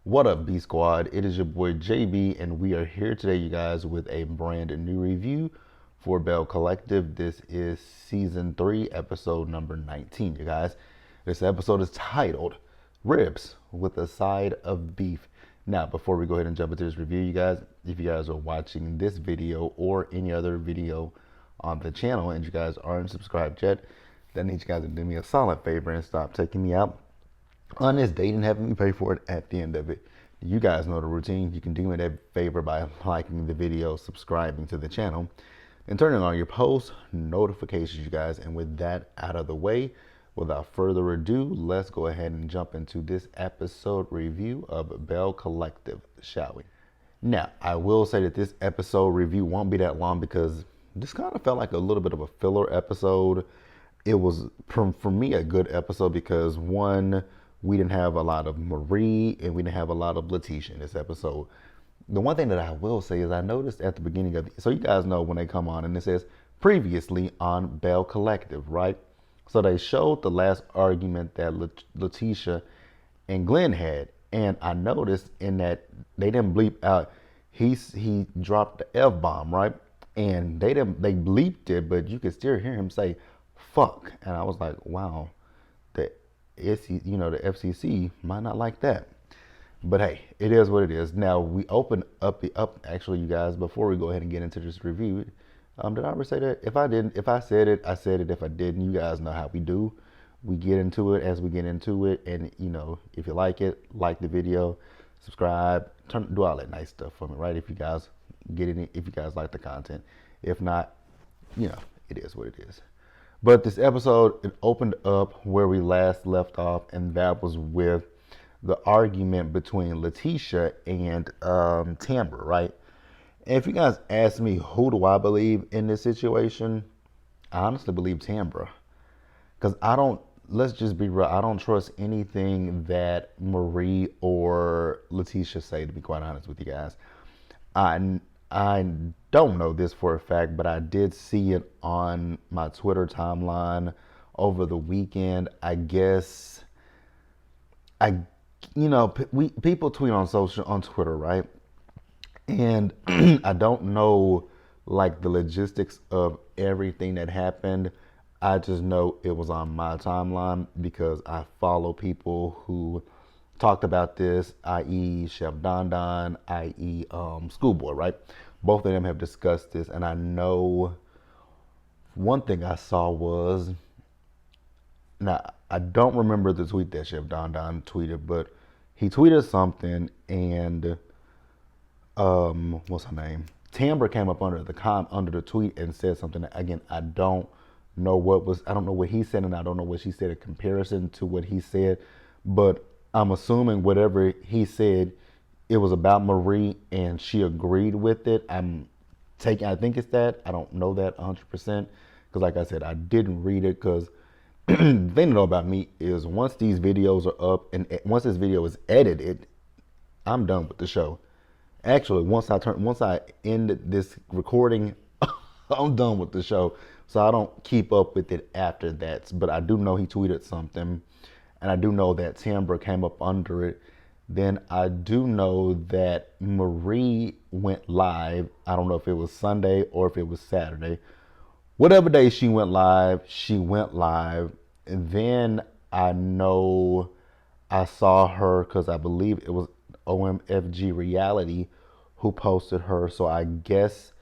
What up, B Squad? It is your boy JB, and we are here today, you guys, with a brand new review for Belle Collective. This is season 3, episode number 19, you guys. This episode is titled Ribs with a Side of Beef. Now, before we go ahead and jump into this review, you guys, if you guys are watching this video or any other video on the channel and you guys aren't subscribed yet, then I need you guys to do me a solid favor and stop taking me out on this date and having me pay for it at the end of it. You guys know the routine. You can do me that favor by liking the video, subscribing to the channel, and turning on your post notifications, you guys. And with that out of the way, without further ado, let's go ahead and jump into this episode review of Belle Collective, shall we? Now, I will say that this episode review won't be that long because this kind of felt like a little bit of a filler episode. It was, for me, a good episode because, one, we didn't have a lot of Marie and we didn't have a lot of Letitia in this episode. The one thing that I will say is I noticed at the beginning of so you guys know when they come on and it says previously on Belle Collective, right? So they showed the last argument that Letitia and Glenn had, and I noticed in that they didn't bleep out he dropped the F-bomb, right? And they bleeped it, but you could still hear him say fuck, and I was like, wow, that the FCC might not like that. But hey, it is what it is. Now we open up actually, you guys, before we go ahead and get into this review. Did I ever say that? If I didn't, if I said it, I said it. If I didn't, you guys know how we do. We get into it as we get into it, and if you like it, like the video, subscribe, do all that nice stuff for me, right? If you guys get it, if you guys like the content. If not, it is what it is. But this episode, it opened up where we last left off, and that was with the argument between Letitia and Tambra, right? And if you guys ask me who do I believe in this situation, I honestly believe Tambra. Because let's just be real, I don't trust anything that Marie or Letitia say, to be quite honest with you guys. I don't know this for a fact, but I did see it on my Twitter timeline over the weekend. I guess people tweet on Twitter, right? And I don't know like the logistics of everything that happened. I just know it was on my timeline because I follow people who talked about this, i.e. Chef Don Don, i.e. Schoolboy, right? Both of them have discussed this, and I know one thing I saw was, now I don't remember the tweet that Chef Don Don tweeted, but he tweeted something, and what's her name? Tambra came up under the tweet and said something. Again, I don't know what he said, and I don't know what she said in comparison to what he said, but I'm assuming whatever he said, it was about Marie and she agreed with it. I think it's that. I don't know that 100% because, like I said, I didn't read it because the thing to know about me is once these videos are up and once this video is edited, I'm done with the show. Actually, once I end this recording, I'm done with the show. So I don't keep up with it after that. But I do know he tweeted something, and I do know that Tambra came up under it. Then I do know that Marie went live. I don't know if it was Sunday or if it was Saturday. Whatever day she went live, she went live. And then I know I saw her because I believe it was OMFG Reality who posted her. So I guess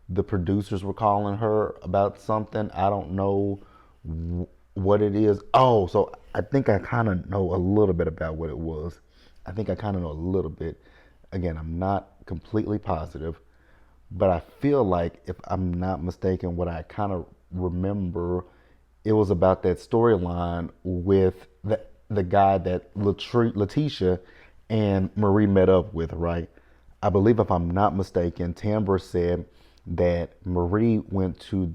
the producers were calling her about something. I don't know what it is. Oh, so I think I kind of know a little bit about what it was. I think I kind of know a little bit. Again, I'm not completely positive, but I feel like, if I'm not mistaken, what I kind of remember, it was about that storyline with the guy that Letitia and Marie met up with, right? I believe, if I'm not mistaken, Tambra said that Marie went to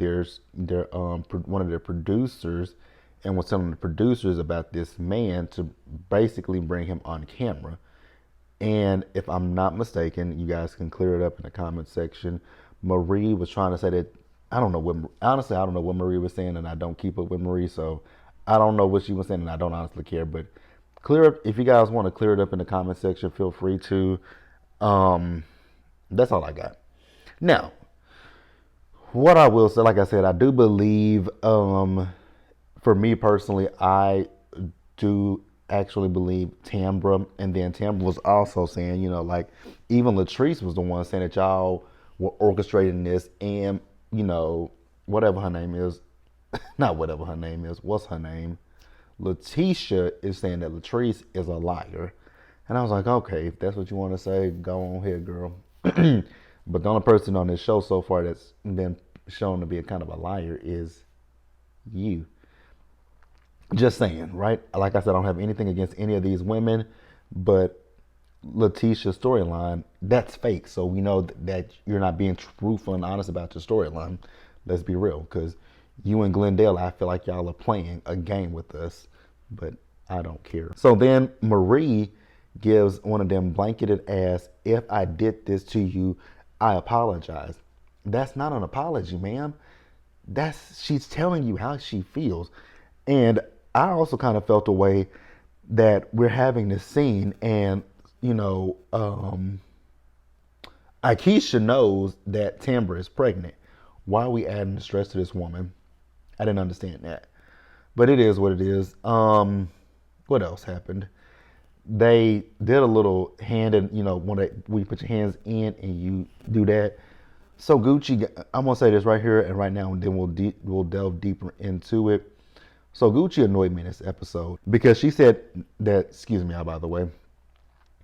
one of their producers and was telling the producers about this man to basically bring him on camera. And if I'm not mistaken, you guys can clear it up in the comment section. Marie was trying to say that, I don't know what Marie was saying, and I don't keep up with Marie, so I don't know what she was saying, and I don't honestly care. But Clear up if you guys want to clear it up in the comment section. Feel free to. That's all I got. Now, what I will say, like I said, I do believe. For me personally, I do actually believe Tambra, and then Tambra was also saying, like even Latrice was the one saying that y'all were orchestrating this, and whatever her name is, not whatever her name is, what's her name? Letitia is saying that Latrice is a liar. And I was like, okay, if that's what you want to say, go on ahead, girl. But the only person on this show so far that's been shown to be a kind of a liar is you. Just saying, right? Like I said, I don't have anything against any of these women, but Letitia's storyline, that's fake. So we know that you're not being truthful and honest about your storyline. Let's be real, because you and Glendale, I feel like y'all are playing a game with us, but I don't care. So then Marie gives one of them blanketed ass, if I did this to you, I apologize. That's not an apology, ma'am. She's telling you how she feels. And I also kind of felt a way that we're having this scene and, Akeisha knows that Tambra is pregnant. Why are we adding the stress to this woman? I didn't understand that. But it is what it is. What else happened? They did a little hand and, when you put your hands in and you do that. So Gucci, I'm going to say this right here and right now, and then we'll delve deeper into it. So Gucci annoyed me in this episode because she said that, excuse me, by the way,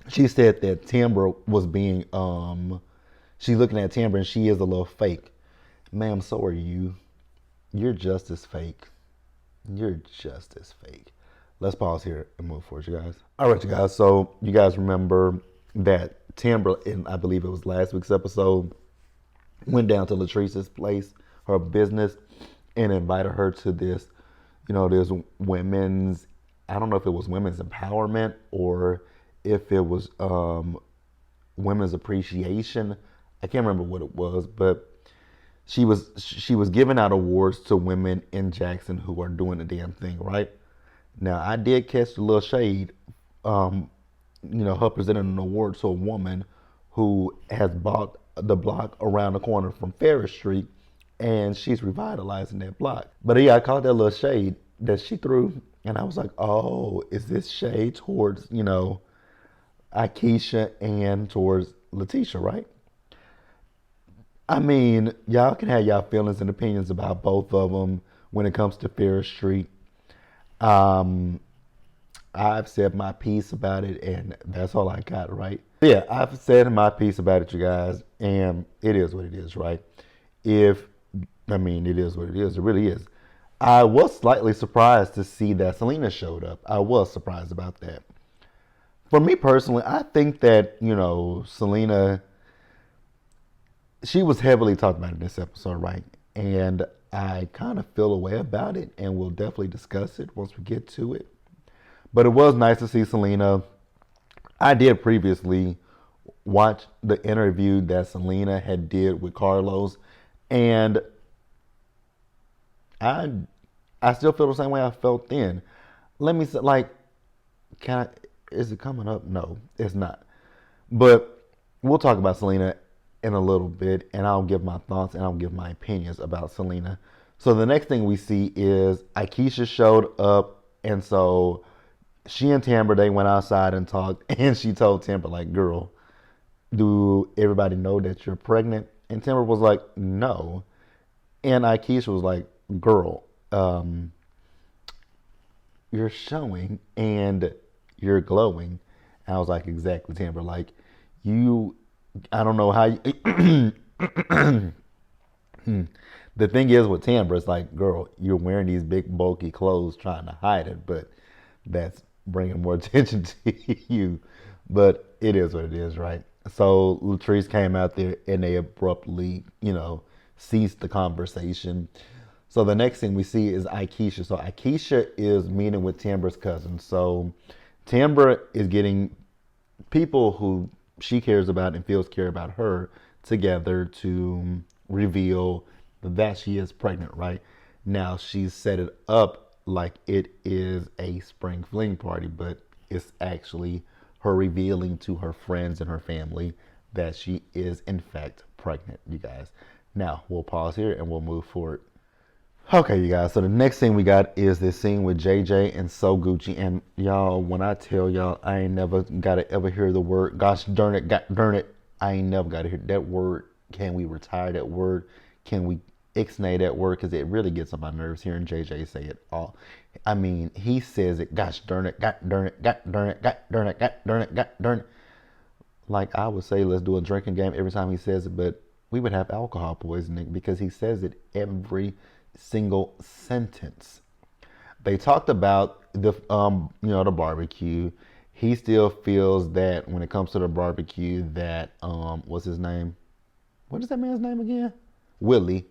she said that Tambra was being, she's looking at Tambra and she is a little fake. Ma'am, so are you. You're just as fake. You're just as fake. Let's pause here and move forward, you guys. All right, you guys. So you guys remember that Tambra, in I believe it was last week's episode, went down to Latrice's place, her business, and invited her to this, this women's, I don't know if it was women's empowerment or if it was women's appreciation. I can't remember what it was, but she was giving out awards to women in Jackson who are doing the damn thing, right? Now, I did catch a little shade, her presenting an award to a woman who has bought the block around the corner from Ferris Street, and she's revitalizing that block. But yeah, I caught that little shade that she threw, and I was like, oh, is this shade towards, Akeisha and towards Letitia, right? I mean, y'all can have y'all feelings and opinions about both of them when it comes to Ferris Street. I've said my piece about it, and that's all I got, right? Yeah, I've said my piece about it, you guys, and it is what it is, right? It is what it is. It really is. I was slightly surprised to see that Selena showed up. I was surprised about that. For me personally, I think that, Selena, she was heavily talked about in this episode, right? And I kind of feel a way about it, and we'll definitely discuss it once we get to it. But it was nice to see Selena. I did previously watch the interview that Selena had did with Carlos, and I still feel the same way I felt then. Let me say, is it coming up? No, it's not. But we'll talk about Selena in a little bit, and I'll give my thoughts and I'll give my opinions about Selena. So the next thing we see is Akeisha showed up, and so she and Tambra, they went outside and talked, and she told Tambra, like, girl, do everybody know that you're pregnant? And Tambra was like, no. And Akeisha was like, girl, you're showing and you're glowing. And I was like, exactly, Tambra. Like, I don't know how you... The thing is with Tambra, it's like, girl, you're wearing these big, bulky clothes trying to hide it, but that's bringing more attention to you. But it is what it is, right? So Latrice came out there and they abruptly, ceased the conversation. So the next thing we see is Akeisha. So Akeisha is meeting with Tambra's cousin. So Tambra is getting people who she cares about and feels care about her together to reveal that she is pregnant, right? Now she's set it up like it is a spring fling party, but it's actually her revealing to her friends and her family that she is in fact pregnant, you guys. Now we'll pause here and we'll move forward. Okay, you guys. So the next thing we got is this scene with JJ and So Gucci. And y'all, when I tell y'all, I ain't never gotta ever hear the word. Gosh darn it, God darn it. I ain't never gotta hear that word. Can we retire that word? Can we ixnay that word? Because it really gets on my nerves hearing JJ say it all. I mean, he says it. Gosh darn it, God darn it, God darn it, God darn it, God darn it, God darn it. Like I would say, let's do a drinking game every time he says it, but we would have alcohol poisoning because he says it every single sentence. They talked about the barbecue. He still feels that when it comes to the barbecue, that what's his name? What is that man's name again? Willie.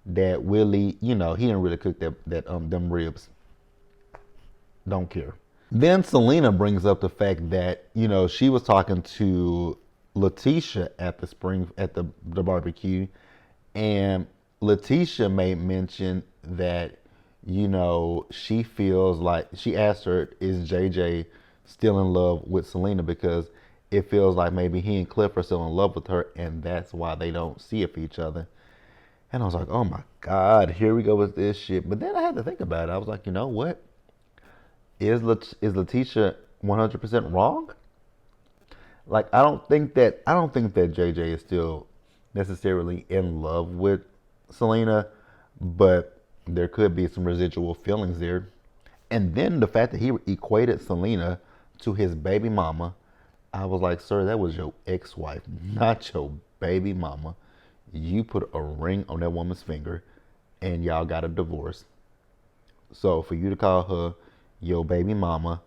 That Willie, he didn't really cook them ribs. Don't care. Then Selena brings up the fact that, she was talking to Letitia at the barbecue, and Letitia made mention that, she feels like she asked her, is JJ still in love with Selena, because it feels like maybe he and Cliff are still in love with her and that's why they don't see it for each other. And I was like, oh my God, here we go with this shit. But then I had to think about it. I was like, you know what? Is Letitia 100% wrong? Like I don't think that JJ is still necessarily in love with Selena, but there could be some residual feelings there. And then the fact that he equated Selena to his baby mama, I was like, sir, that was your ex-wife, not your baby mama. You put a ring on that woman's finger and y'all got a divorce. So for you to call her your baby mama,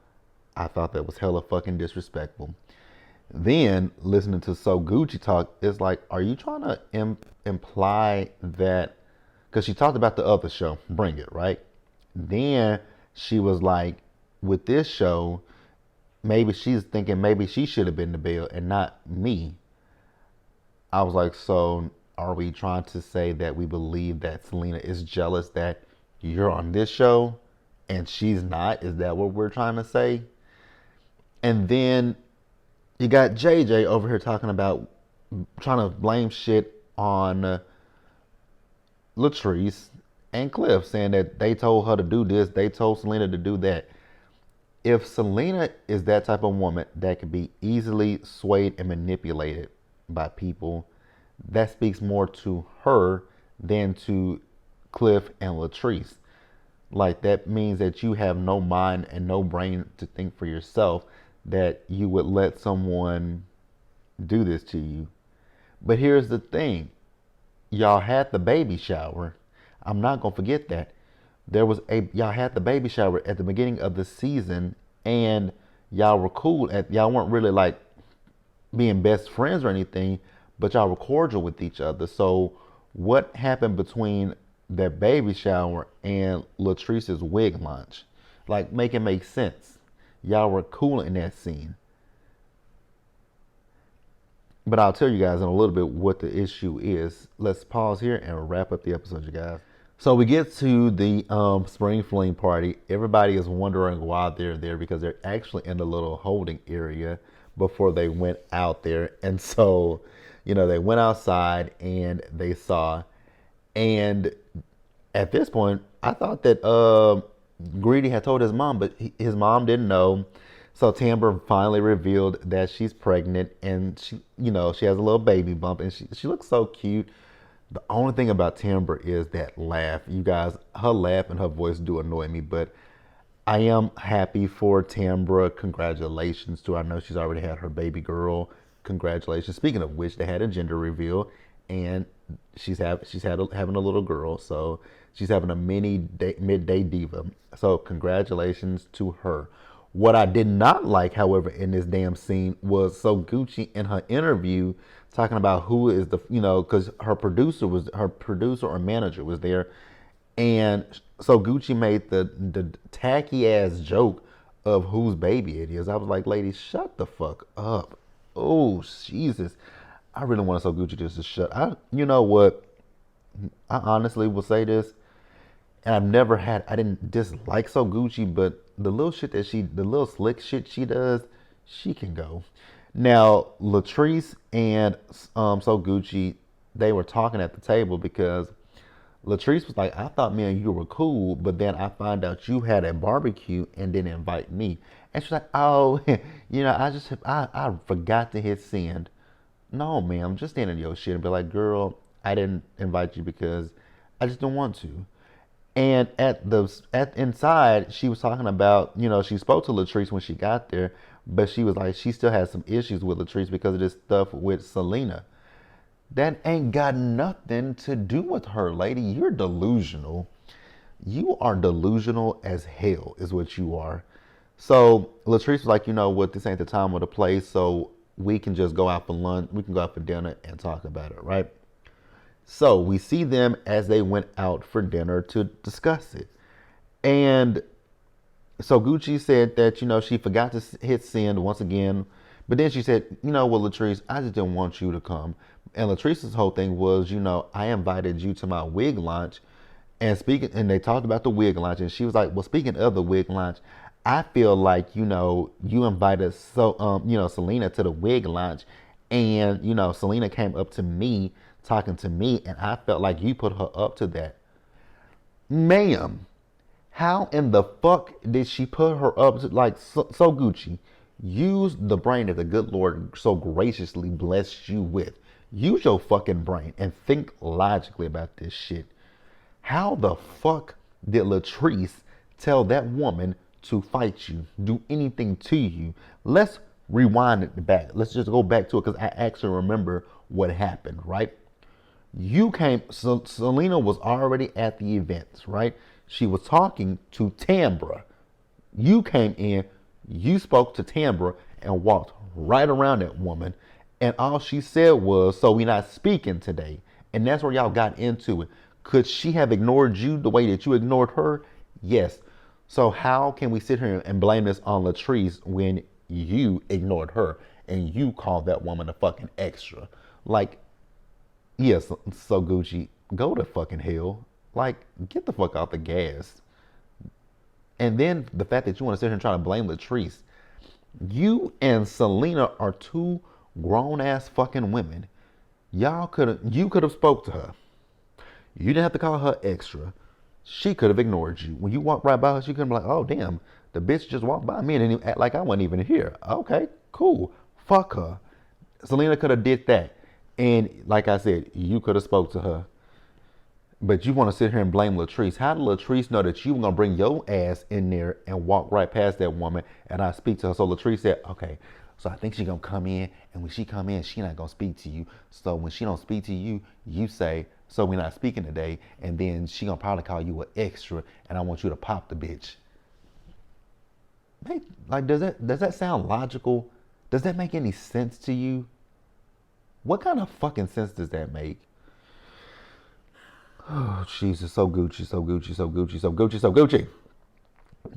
I thought that was hella fucking disrespectful. Then listening to So Gucci talk, it's like, are you trying to imply that? Because she talked about the other show, Bring It, right? Then she was like, with this show, maybe she's thinking maybe she should have been the Belle and not me. I was like, so are we trying to say that we believe that Selena is jealous that you're on this show and she's not? Is that what we're trying to say? And then you got JJ over here talking about trying to blame shit on Latrice and Cliff, saying that they told her to do this, they told Selena to do that. If Selena is that type of woman that can be easily swayed and manipulated by people, that speaks more to her than to Cliff and Latrice. Like that means that you have no mind and no brain to think for yourself, that you would let someone do this to you. But here's the thing. Y'all had the baby shower. I'm not gonna forget that. Y'all had the baby shower at the beginning of the season, and y'all were cool. Y'all weren't really like being best friends or anything, but y'all were cordial with each other. So what happened between that baby shower and Latrice's wig launch? Like, make it make sense. Y'all were cool in that scene. But I'll tell you guys in a little bit what the issue is. Let's pause here and wrap up the episode, you guys. So we get to the spring fling party. Everybody is wondering why they're there, because they're actually in the little holding area before they went out there. And so, they went outside and they saw. And at this point, I thought that Greedy had told his mom, but his mom didn't know. So Tambra finally revealed that she's pregnant, and she has a little baby bump, and she looks so cute. The only thing about Tambra is that laugh. You guys, her laugh and her voice do annoy me, but I am happy for Tambra. Congratulations to her. I know she's already had her baby girl. Congratulations. Speaking of which, they had a gender reveal, and having a little girl. So she's having a midday diva. So congratulations to her. What I did not like, however, in this damn scene was So Gucci in her interview talking about who is because her producer or manager was there, and So Gucci made the tacky ass joke of whose baby it is. I was like, lady, shut the fuck up. Oh Jesus, I really want So Gucci just to shut. You know what? I honestly will say this, and I didn't dislike So Gucci, but the little shit the little slick shit she does, she can go. Now, Latrice and So Gucci, they were talking at the table because Latrice was like, I thought me and you were cool, but then I find out you had a barbecue and didn't invite me. And she's like, oh, I forgot to hit send. No, ma'am, just stand in your shit and be like, girl, I didn't invite you because I just don't want to. And at inside, she was talking about, she spoke to Latrice when she got there, but she was like, she still has some issues with Latrice because of this stuff with Selena. That ain't got nothing to do with her, lady. You're delusional. You are delusional as hell, is what you are. So Latrice was like, you know what, this ain't the time or the place, so we can just go out for lunch, we can go out for dinner and talk about it, right? So we see them as they went out for dinner to discuss it. And so Gucci said that, she forgot to hit send once again. But then she said, well, Latrice, I just didn't want you to come. And Latrice's whole thing was, I invited you to my wig launch. And they talked about the wig launch. And she was like, well, speaking of the wig launch, I feel like, you invited Selena to the wig launch. And, Selena came up to me talking to me. And I felt like you put her up to that. Ma'am, how in the fuck did she put her up to, like, so Gucci? Use the brain that the good Lord so graciously blessed you with. Use your fucking brain and think logically about this shit. How the fuck did Latrice tell that woman to fight you, do anything to you? Let's rewind it back. Let's just go back to it because I actually remember what happened, right? Selena was already at the events, right? She was talking to Tambra. You came in, you spoke to Tambra and walked right around that woman. And all she said was, so we're not speaking today. And that's where y'all got into it. Could she have ignored you the way that you ignored her? Yes. So how can we sit here and blame this on Latrice when you ignored her and you called that woman a fucking extra? Like, yes, so Gucci, go to fucking hell. Like, get the fuck off the gas. And then the fact that you want to sit here and try to blame Latrice. You and Selena are two grown ass fucking women. You could have spoke to her. You didn't have to call her extra. She could have ignored you. When you walked right by her, she could have been like, oh damn, the bitch just walked by me and didn't even act like I wasn't even here. Okay, cool. Fuck her. Selena could have did that. And like I said, you could have spoke to her. But you want to sit here and blame Latrice. How did Latrice know that you were going to bring your ass in there and walk right past that woman and I speak to her? So Latrice said, okay, so I think she's going to come in. And when she come in, she not going to speak to you. So when she don't speak to you, you say, so we're not speaking today. And then she going to probably call you an extra. And I want you to pop the bitch. Like, does that sound logical? Does that make any sense to you? What kind of fucking sense does that make? Oh, Jesus, so Gucci, so Gucci, so Gucci, so Gucci, so Gucci.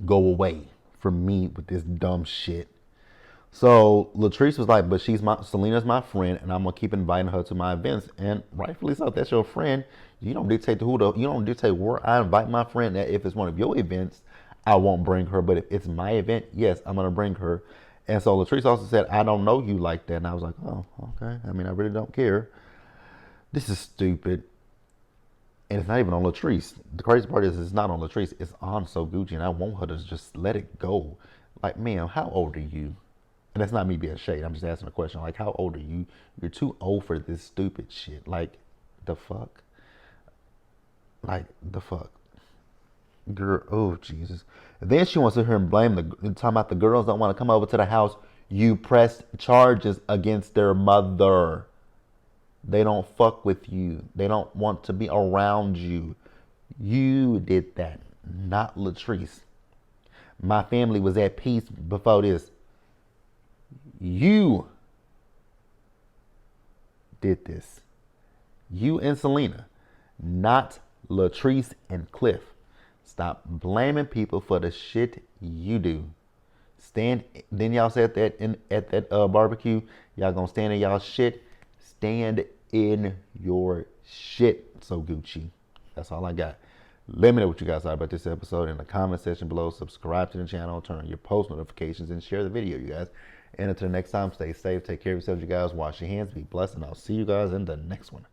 Go away from me with this dumb shit. So Latrice was like, but Selena's my friend, and I'm gonna keep inviting her to my events. And rightfully so, if that's your friend. You don't dictate you don't dictate where I invite my friend. That if it's one of your events, I won't bring her. But if it's my event, yes, I'm gonna bring her. And so Latrice also said, I don't know you like that. And I was like, oh, okay. I mean, I really don't care. This is stupid. And it's not even on Latrice. The crazy part is it's not on Latrice. It's on So Gucci. And I want her to just let it go. Like, ma'am, how old are you? And that's not me being shade. I'm just asking a question. Like, how old are you? You're too old for this stupid shit. Like, the fuck? Like, the fuck? Girl, oh, Jesus. And then she wants to hear him blame talking about the girls don't want to come over to the house. You pressed charges against their mother. They don't fuck with you. They don't want to be around you. You did that, not Latrice. My family was at peace before this. You did this. You and Selena, not Latrice and Cliff. Stop blaming people for the shit you do. Then y'all said that at that barbecue, y'all gonna stand in y'all shit. Stand in your shit, So Gucci. That's all I got. Let me know what you guys thought about this episode in the comment section below. Subscribe to the channel, turn on your post notifications, and share the video, you guys. And until next time, stay safe, take care of yourselves, you guys. Wash your hands, be blessed, and I'll see you guys in the next one.